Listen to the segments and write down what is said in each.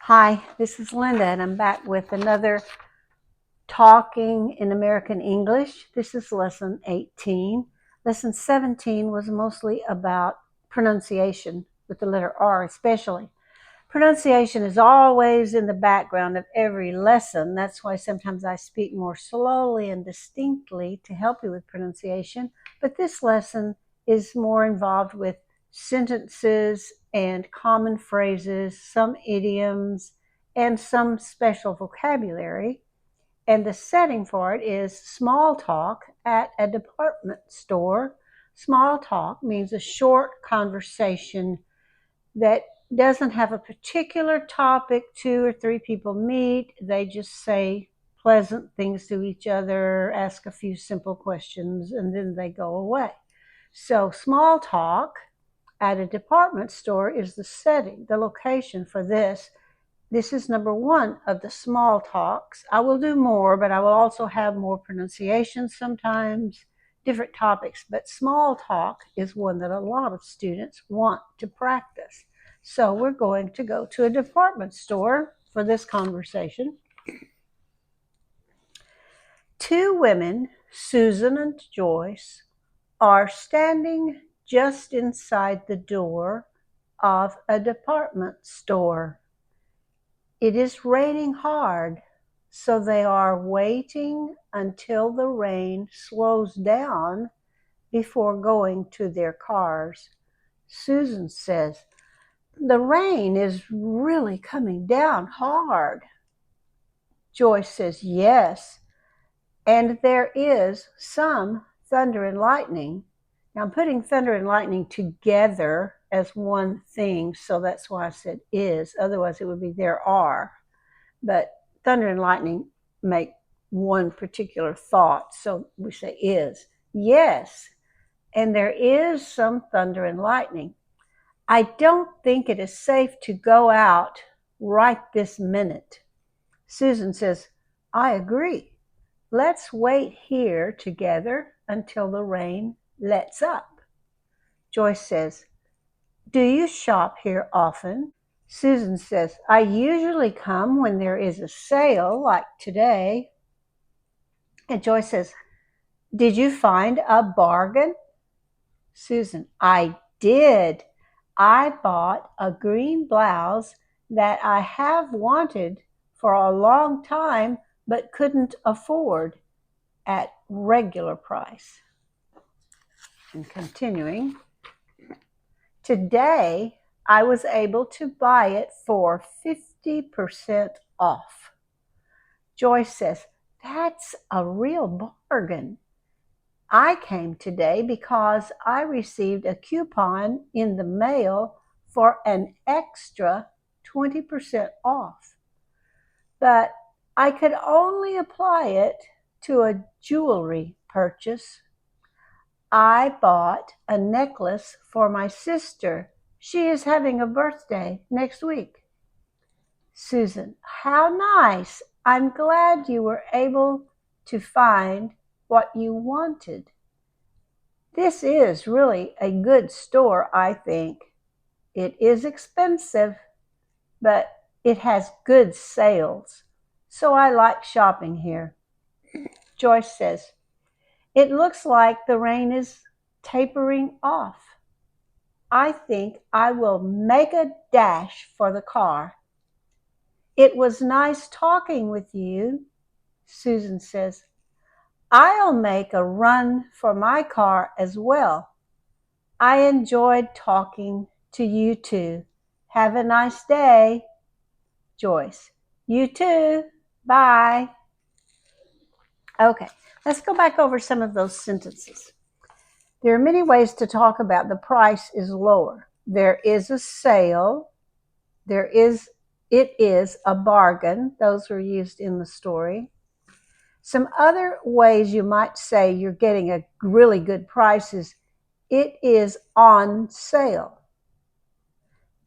Hi, this is Linda, and I'm back with another Talking in American English. This is lesson 18. Lesson 17 was mostly about pronunciation, with the letter R especially. Pronunciation is always in the background of every lesson. That's why sometimes I speak more slowly and distinctly to help you with pronunciation. But this lesson is more involved with sentences and common phrases, some idioms, and some special vocabulary. And the setting for it is small talk at a department store. Small talk means a short conversation that doesn't have a particular topic. Two or three people meet, they just say pleasant things to each other, ask a few simple questions, and then they go away. So small talk at a department store is the setting, the location for this. This is number one of the small talks. I will do more, but I will also have more pronunciations sometimes, different topics. But small talk is one that a lot of students want to practice. So we're going to go to a department store for this conversation. Two women, Susan and Joyce, are standing just inside the door of a department store. It is raining hard, so they are waiting until the rain slows down before going to their cars. Susan says, "The rain is really coming down hard." Joyce says, "Yes, and there is some thunder and lightning." Now I'm putting thunder and lightning together as one thing, so that's why I said is. Otherwise it would be there are. But thunder and lightning make one particular thought, so we say is. Yes, and there is some thunder and lightning. I don't think it is safe to go out right this minute. Susan says, "I agree. Let's wait here together until the rain lets up." Joyce says, "Do you shop here often?" Susan says, "I usually come when there is a sale like today." And Joyce says, "Did you find a bargain?" Susan, "I did. I bought a green blouse that I have wanted for a long time but couldn't afford at regular price." And continuing, "Today I was able to buy it for 50% off." Joyce says, "That's a real bargain. I came today because I received a coupon in the mail for an extra 20% off. But I could only apply it to a jewelry purchase. I bought a necklace for my sister. She is having a birthday next week." Susan, "How nice. I'm glad you were able to find what you wanted. This is really a good store, I think. It is expensive, but it has good sales, so I like shopping here." Joyce says, "It looks like the rain is tapering off. I think I will make a dash for the car." "It was nice talking with you." Susan says, "I'll make a run for my car as well. I enjoyed talking to you too. Have a nice day." Joyce, "You too. Bye." Okay, let's go back over some of those sentences. There are many ways to talk about the price is lower. There is a sale. It is a bargain. Those were used in the story. Some other ways you might say you're getting a really good price is it is on sale.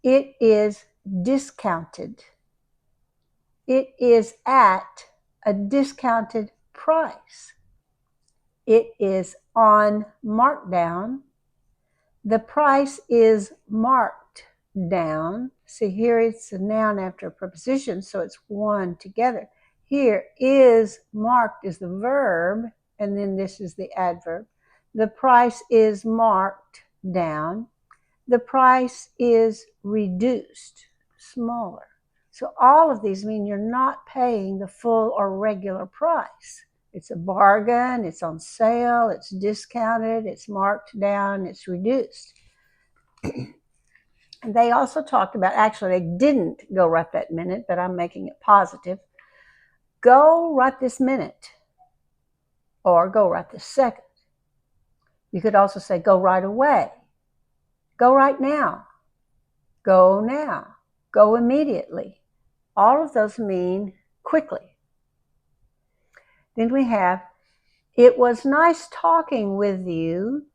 It is discounted. It is at a discounted price. It is on markdown. The price is marked down. See, here it's a noun after a preposition, so it's one together. Here is marked is the verb, and then this is the adverb. The price is marked down. The price is reduced, smaller. So all of these mean you're not paying the full or regular price. It's a bargain, it's on sale, it's discounted, it's marked down, it's reduced. And they also talked about, actually, they didn't go right that minute, but I'm making it positive. Go right this minute, or go right this second. You could also say go right away, go right now, go now, go immediately. All of those mean quickly. Then we have, it was nice talking with you.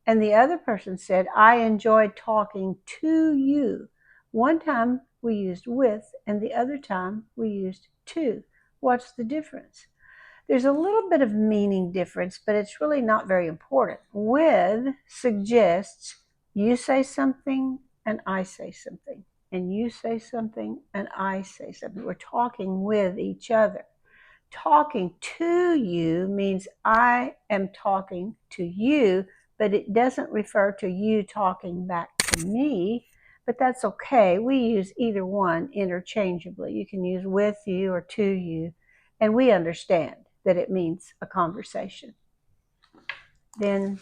And the other person said, I enjoyed talking to you. One time we used with, and the other time we used to. What's the difference? There's a little bit of meaning difference, but it's really not very important. With suggests you say something and I say something, and you say something and I say something. We're talking with each other. Talking to you means I am talking to you, but it doesn't refer to you talking back to me, but that's okay. We use either one interchangeably. You can use with you or to you, and we understand that it means a conversation. Then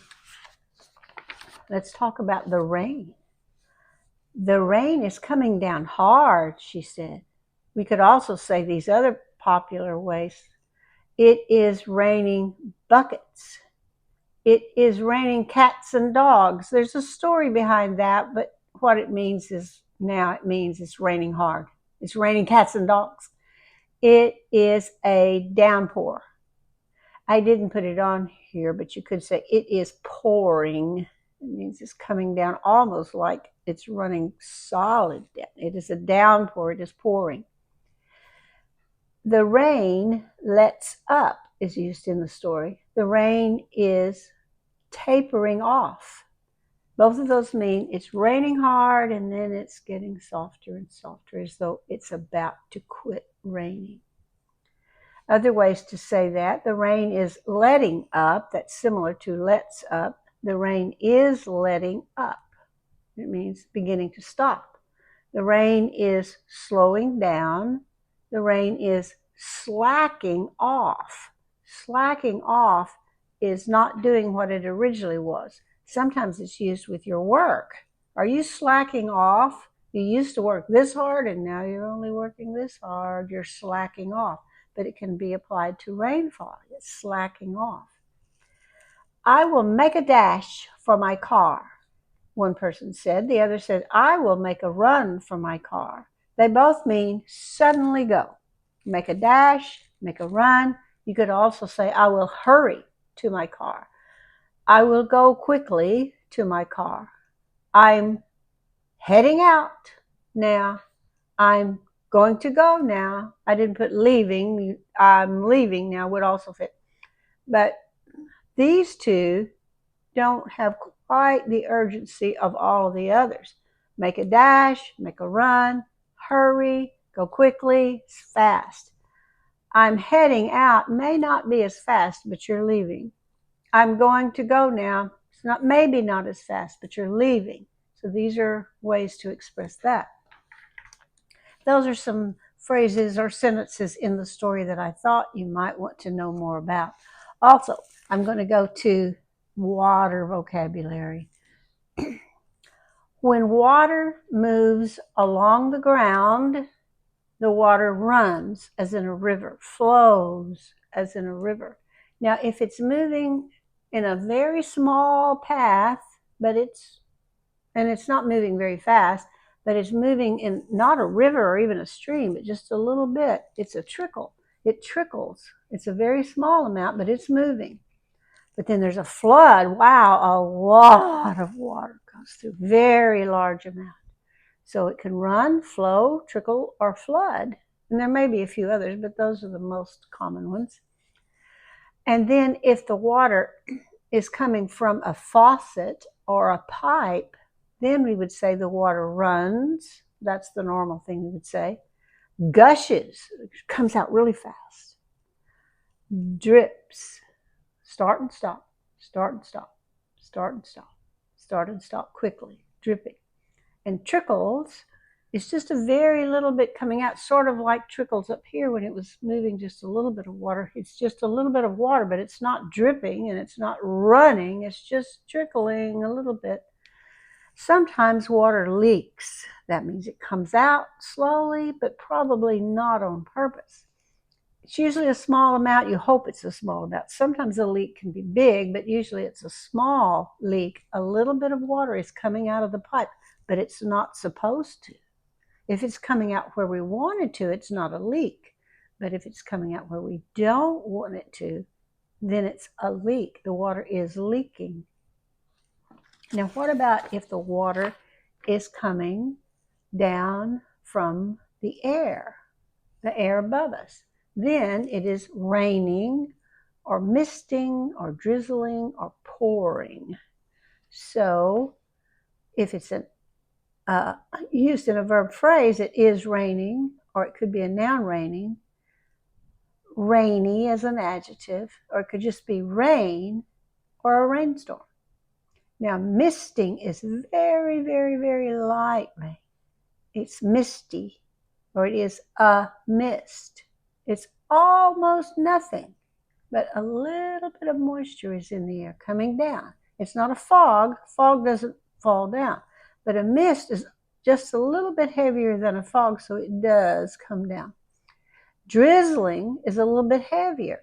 let's talk about the rain. The rain is coming down hard, she said. We could also say these other popular ways. It is raining buckets. It is raining cats and dogs. There's a story behind that, but what it means is now it means it's raining hard. It's raining cats and dogs. It is a downpour. I didn't put it on here, but you could say it is pouring. It means it's coming down almost like it's running solid down. It is a downpour. It is pouring. The rain lets up is used in the story. The rain is tapering off. Both of those mean it's raining hard and then it's getting softer and softer, as though it's about to quit raining. Other ways to say that, the rain is letting up. That's similar to lets up. The rain is letting up. It means beginning to stop. The rain is slowing down. The rain is slacking off. Slacking off is not doing what it originally was. Sometimes it's used with your work. Are you slacking off? You used to work this hard and now you're only working this hard. You're slacking off. But it can be applied to rainfall. It's slacking off. I will make a dash for my car, one person said. The other said, I will make a run for my car. They both mean suddenly go. Make a dash, make a run. You could also say, I will hurry to my car. I will go quickly to my car. I'm heading out now. I'm going to go now. I didn't put leaving. I'm leaving now would also fit. But these two don't have quite the urgency of all of the others. Make a dash, make a run, hurry, go quickly, fast. I'm heading out may not be as fast, but you're leaving. I'm going to go now. It's not maybe not as fast, but you're leaving. So these are ways to express that. Those are some phrases or sentences in the story that I thought you might want to know more about. Also, I'm going to go to water vocabulary. When water moves along the ground, the water runs as in a river, flows as in a river. Now, if it's moving in a very small path, but it's not moving very fast, but it's moving in not a river or even a stream, but just a little bit. It's a trickle. It trickles. It's a very small amount, but it's moving. But then there's a flood. Wow, a lot of water goes through, very large amount. So it can run, flow, trickle, or flood. And there may be a few others, but those are the most common ones. And then if the water is coming from a faucet or a pipe, then we would say the water runs, That's the normal thing you would say. Gushes, comes out really fast. Drips, start and stop, start and stop, start and stop, start and stop quickly, dripping. And trickles is just a very little bit coming out, sort of like trickles up here when it was moving just a little bit of water. It's just a little bit of water, but it's not dripping and it's not running. It's just trickling a little bit. Sometimes water leaks. That means it comes out slowly, but probably not on purpose. It's usually a small amount. You hope it's a small amount. Sometimes a leak can be big, but usually it's a small leak. A little bit of water is coming out of the pipe, but it's not supposed to. If it's coming out where we want it to, it's not a leak. But if it's coming out where we don't want it to, then it's a leak. The water is leaking. Now, what about if the water is coming down from the air above us? Then it is raining or misting or drizzling or pouring. So if it's used in a verb phrase, it is raining, or it could be a noun raining. Rainy as an adjective, or it could just be rain or a rainstorm. Now, misting is very, very, very light rain. It's misty, or it is a mist. It's almost nothing, but a little bit of moisture is in the air coming down. It's not a fog. Fog doesn't fall down. But a mist is just a little bit heavier than a fog, so it does come down. Drizzling is a little bit heavier.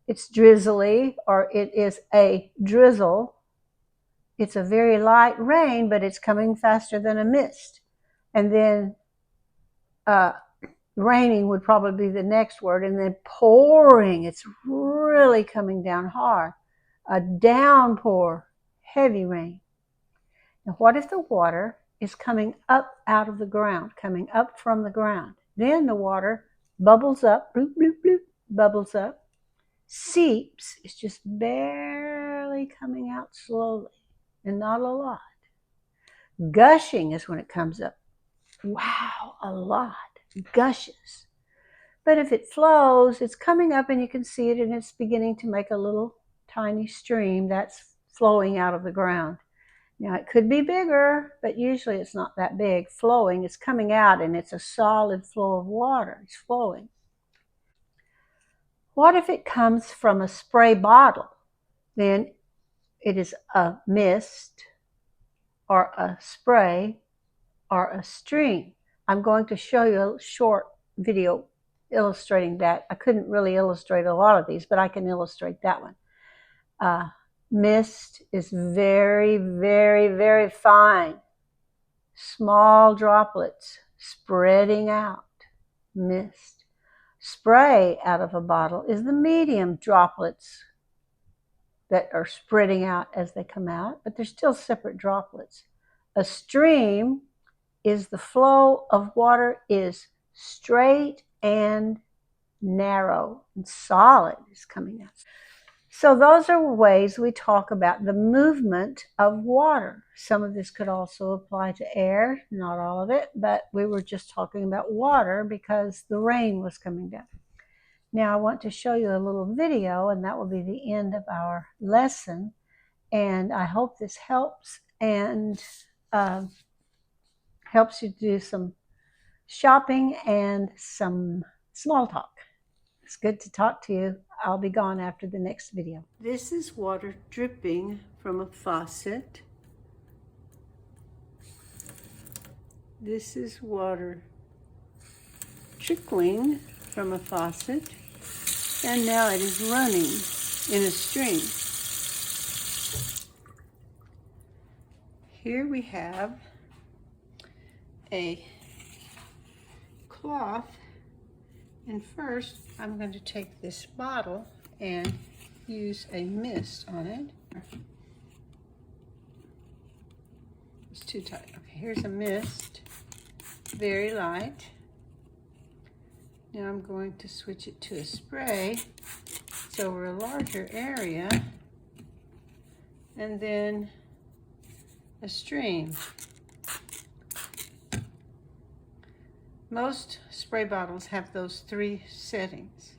It's drizzly, or it is a drizzle. It's a very light rain, but it's coming faster than a mist. And then raining would probably be the next word. And then pouring, it's really coming down hard. A downpour, heavy rain. Now, what if the water is coming up out of the ground, coming up from the ground? Then the water bubbles up, bloop, bloop, bloop, bubbles up, seeps. It's just barely coming out slowly and not a lot. Gushing is when it comes up. Wow, a lot. Gushes. But if it flows, it's coming up and you can see it, and it's beginning to make a little tiny stream that's flowing out of the ground. Now, it could be bigger, but usually it's not that big. Flowing, it's coming out, and it's a solid flow of water. It's flowing. What if it comes from a spray bottle? Then it is a mist, or a spray, or a stream. I'm going to show you a short video illustrating that. I couldn't really illustrate a lot of these, but I can illustrate that one. Mist is very, very, very fine. Small droplets spreading out. Mist. Spray out of a bottle is the medium droplets that are spreading out as they come out, but they're still separate droplets. A stream is the flow of water is straight and narrow and solid is coming out. So those are ways we talk about the movement of water. Some of this could also apply to air, not all of it, but we were just talking about water because the rain was coming down. Now I want to show you a little video, and that will be the end of our lesson. And I hope this helps and helps you do some shopping and some small talk. It's good to talk to you. I'll be gone after the next video. This is water dripping from a faucet. This is water trickling from a faucet. And now it is running in a stream. Here we have a cloth. And first, I'm going to take this bottle and use a mist on it. It's too tight. Okay, here's a mist, very light. Now I'm going to switch it to a spray. It's over a larger area. And then a stream. Most spray bottles have those three settings.